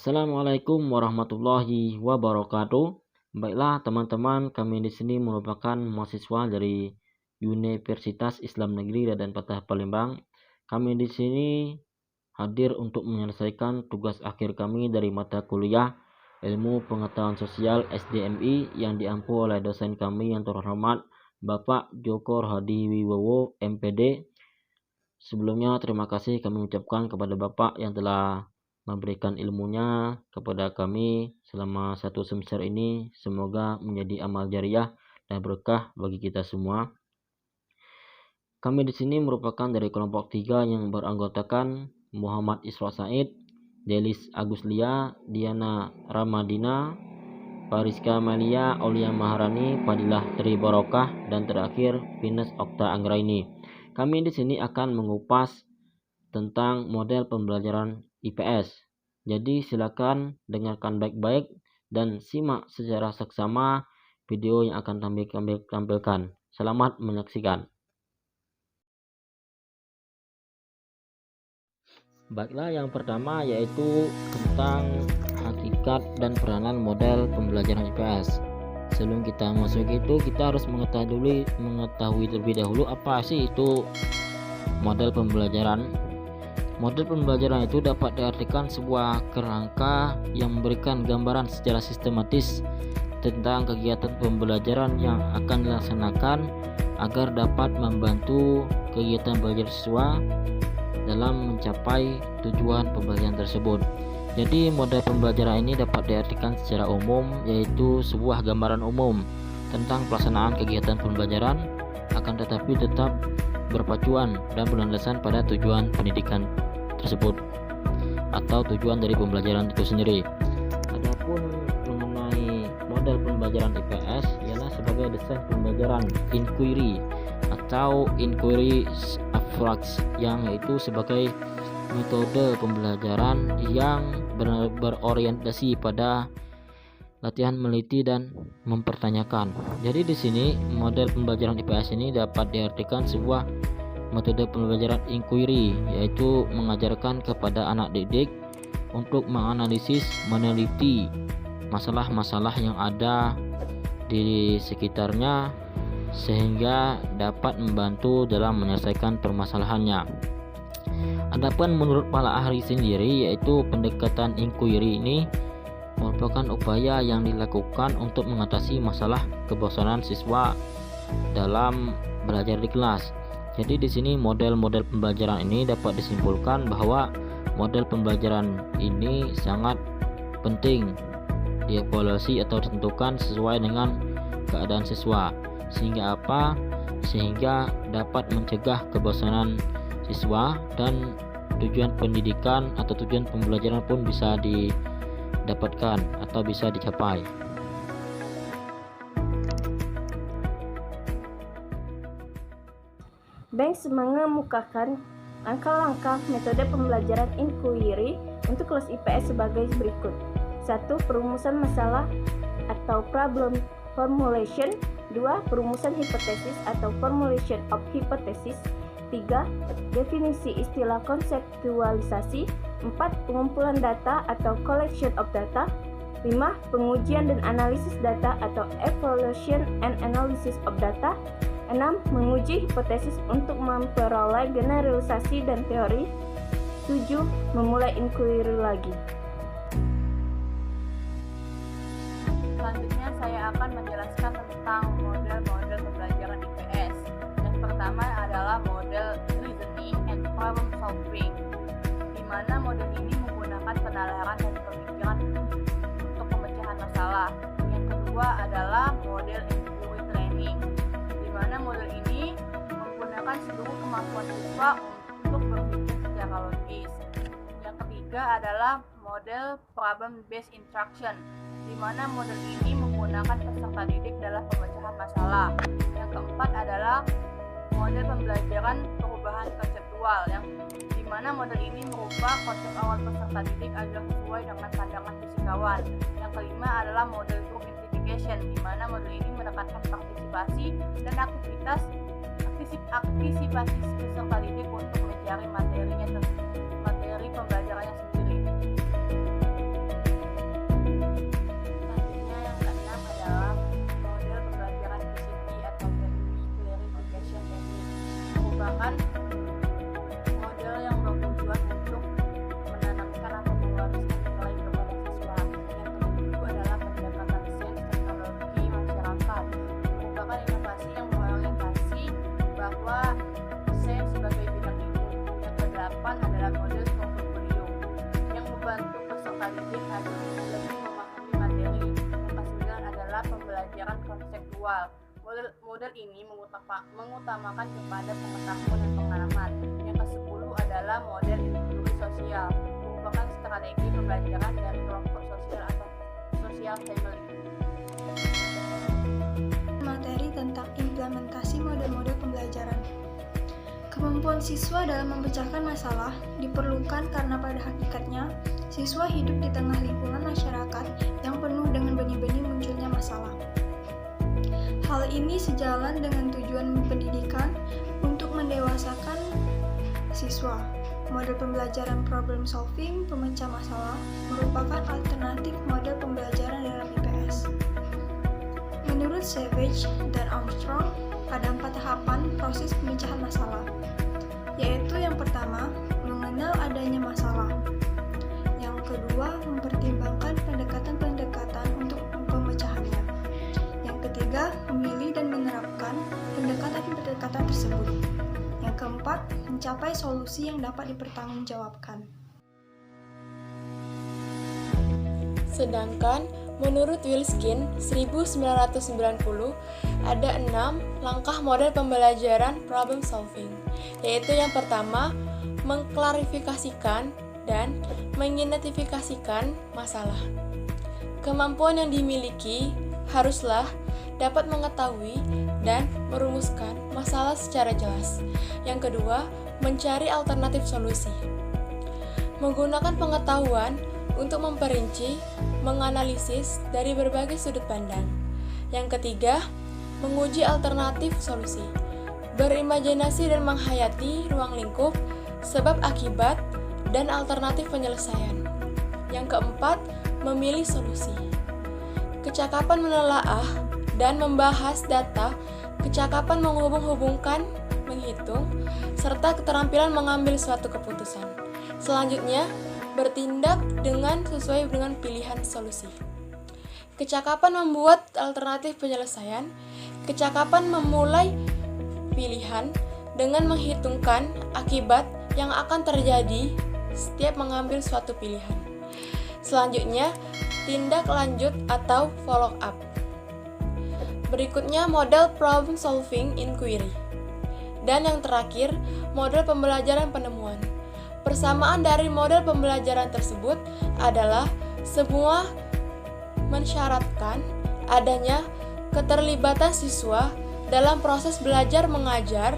Assalamualaikum warahmatullahi wabarakatuh. Baiklah teman-teman, kami di sini merupakan mahasiswa dari Universitas Islam Negeri Raden Patah Palembang. Kami di sini hadir untuk menyelesaikan tugas akhir kami dari mata kuliah Ilmu Pengetahuan Sosial SDMI yang diampu oleh dosen kami yang terhormat Bapak Joko Hadi Wibowo MPD. Sebelumnya terima kasih kami ucapkan kepada Bapak yang telah memberikan ilmunya kepada kami selama 1 semester ini. Semoga menjadi amal jariah dan berkah bagi kita semua. Kami di sini merupakan dari kelompok 3 yang beranggotakan Muhammad Isra Said, Delis Aguslia, Diana Ramadina, Fariska Malia, Aulia Maharani, Fadilah Tri Barokah, dan terakhir Venus Okta Anggraini. Kami di sini akan mengupas tentang model pembelajaran IPS. Jadi silakan dengarkan baik-baik dan simak secara seksama video yang akan kami tampilkan. Selamat menyaksikan. Baiklah, yang pertama yaitu tentang hakikat dan peranan model pembelajaran IPS. Sebelum kita masuk itu, kita harus mengetahui terlebih dahulu apa sih itu model pembelajaran. Model pembelajaran itu dapat diartikan sebuah kerangka yang memberikan gambaran secara sistematis tentang kegiatan pembelajaran yang akan dilaksanakan agar dapat membantu kegiatan belajar siswa dalam mencapai tujuan pembelajaran tersebut. Jadi model pembelajaran ini dapat diartikan secara umum, yaitu sebuah gambaran umum tentang pelaksanaan kegiatan pembelajaran, akan tetapi tetap berpacuan dan berlandasan pada tujuan pendidikan tersebut atau tujuan dari pembelajaran itu sendiri. Adapun mengenai model pembelajaran IPS ialah sebagai desain pembelajaran inquiry atau inquiry approach, yang yaitu sebagai metode pembelajaran yang berorientasi pada latihan meneliti dan mempertanyakan. Jadi di sini model pembelajaran IPS ini dapat diartikan sebuah metode pembelajaran inquiry, yaitu mengajarkan kepada anak didik untuk menganalisis, meneliti masalah-masalah yang ada di sekitarnya sehingga dapat membantu dalam menyelesaikan permasalahannya. Adapun menurut para ahli sendiri, yaitu pendekatan inquiry ini merupakan upaya yang dilakukan untuk mengatasi masalah kebosanan siswa dalam belajar di kelas. Jadi di sini model-model pembelajaran ini dapat disimpulkan bahwa model pembelajaran ini sangat penting dievaluasi atau ditentukan sesuai dengan keadaan siswa. Sehingga apa? Sehingga dapat mencegah kebosanan siswa dan tujuan pendidikan atau tujuan pembelajaran pun bisa didapatkan atau bisa dicapai. Banks mengemukakan langkah-langkah metode pembelajaran inquiry untuk kelas IPS sebagai berikut. 1. Perumusan masalah atau problem formulation. 2. Perumusan hipotesis atau formulation of hypothesis. 3. Definisi istilah konseptualisasi. 4. Pengumpulan data atau collection of data. 5. Pengujian dan analisis data atau evaluation and analysis of data. 6. Menguji hipotesis untuk memperoleh generalisasi dan teori. 7. Memulai inquiry lagi. Selanjutnya saya akan menjelaskan tentang model-model pembelajaran IPS. Yang pertama adalah model reasoning and problem solving, di mana model ini menggunakan penalaran dan pemikiran untuk pemecahan masalah. Yang kedua adalah model inquiry training, di mana model ini menggunakan seluruh kemampuan siswa untuk berpikir secara logis. Yang ketiga adalah model problem based instruction, di mana model ini menggunakan peserta didik dalam pemecahan masalah. Yang keempat adalah model pembelajaran perubahan konseptual, yang di mana model ini merubah konsep awal peserta didik agar sesuai dengan pandangan fisikawan. Yang kelima adalah model group investigation, di mana model ini menekankan partisipasi dan aktisipasi peserta didik untuk mencari materi pembelajarannya sendiri. pembelajaran konseptual. Model ini mengutamakan kepada pengetahuan dan pengalaman. Yang ke-10 adalah model inquiry sosial, merupakan strategi pembelajaran dari kelompok sosial atau social family. Materi tentang implementasi model-model pembelajaran. Kemampuan siswa dalam memecahkan masalah diperlukan karena pada hakikatnya siswa hidup di tengah lingkungan masyarakat yang penuh dengan benih-benih munculnya masalah. Hal ini sejalan dengan tujuan pendidikan untuk mendewasakan siswa. Model pembelajaran problem solving, pemecah masalah, merupakan alternatif model pembelajaran dalam IPS. Menurut Savage dan Armstrong, ada 4 tahapan proses pemecahan masalah, yaitu yang pertama, mengenal adanya masalah. Yang kedua, mempertimbangkan pendekatan-pendekatan untuk pemecahannya. Yang ketiga, memilih dan menerapkan pendekatan-pendekatan tersebut. Yang keempat, mencapai solusi yang dapat dipertanggungjawabkan. Sedangkan menurut Wilskin 1990 ada 6 langkah model pembelajaran problem solving, yaitu yang pertama, mengklarifikasikan dan mengidentifikasikan masalah. Kemampuan yang dimiliki haruslah dapat mengetahui dan merumuskan masalah secara jelas. Yang kedua, mencari alternatif solusi. Menggunakan pengetahuan untuk memperinci, menganalisis dari berbagai sudut pandang. Yang ketiga, menguji alternatif solusi. Berimajinasi dan menghayati ruang lingkup, sebab akibat, dan alternatif penyelesaian. Yang keempat, memilih solusi. Kecakapan menelaah dan membahas data, kecakapan menghubung-hubungkan, menghitung, serta keterampilan mengambil suatu keputusan. Selanjutnya, bertindak sesuai dengan pilihan solusi. Kecakapan membuat alternatif penyelesaian, kecakapan memulai pilihan dengan menghitungkan akibat yang akan terjadi setiap mengambil suatu pilihan. Selanjutnya, tindak lanjut atau follow up. Berikutnya model problem solving inquiry. Dan yang terakhir, model pembelajaran penemuan. Persamaan dari model pembelajaran tersebut adalah semua mensyaratkan adanya keterlibatan siswa dalam proses belajar mengajar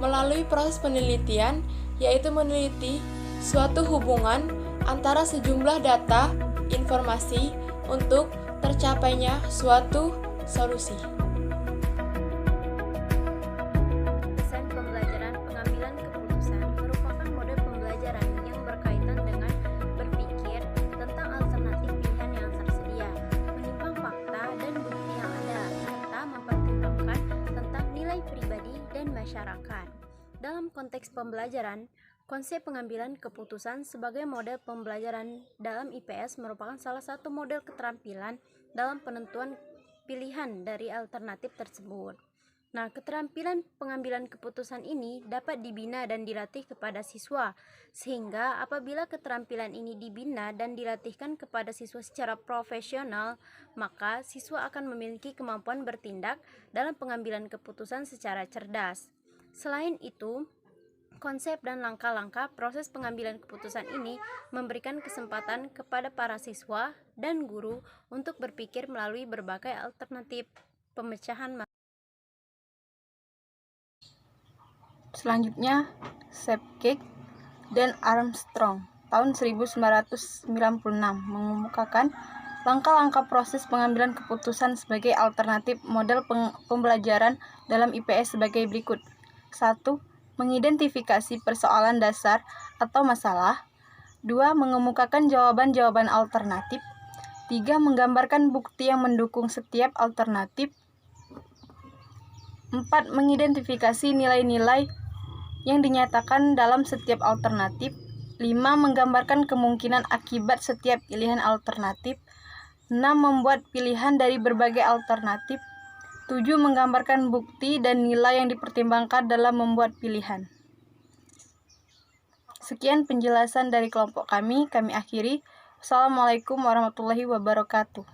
melalui proses penelitian, yaitu meneliti suatu hubungan antara sejumlah data, informasi untuk tercapainya suatu solusi. Desain pembelajaran pengambilan keputusan merupakan model pembelajaran yang berkaitan dengan berpikir tentang alternatif pilihan yang tersedia, menimbang fakta dan bukti yang ada, serta mempertimbangkan tentang nilai pribadi dan masyarakat. Dalam konteks pembelajaran, konsep pengambilan keputusan sebagai model pembelajaran dalam IPS merupakan salah satu model keterampilan dalam penentuan pilihan dari alternatif tersebut. Nah, keterampilan pengambilan keputusan ini dapat dibina dan dilatih kepada siswa, sehingga apabila keterampilan ini dibina dan dilatihkan kepada siswa secara profesional, maka siswa akan memiliki kemampuan bertindak dalam pengambilan keputusan secara cerdas. Selain itu, konsep dan langkah-langkah proses pengambilan keputusan ini memberikan kesempatan kepada para siswa dan guru untuk berpikir melalui berbagai alternatif pemecahan masalah. Selanjutnya, Sepcake dan Armstrong tahun 1996 mengemukakan langkah-langkah proses pengambilan keputusan sebagai alternatif model pembelajaran dalam IPS sebagai berikut. 1. Mengidentifikasi persoalan dasar atau masalah. 2. Mengemukakan jawaban-jawaban alternatif. 3. Menggambarkan bukti yang mendukung setiap alternatif. 4. Mengidentifikasi nilai-nilai yang dinyatakan dalam setiap alternatif. 5. Menggambarkan kemungkinan akibat setiap pilihan alternatif. 6. Membuat pilihan dari berbagai alternatif. 7. Menggambarkan bukti dan nilai yang dipertimbangkan dalam membuat pilihan. Sekian penjelasan dari kelompok kami akhiri. Wassalamualaikum warahmatullahi wabarakatuh.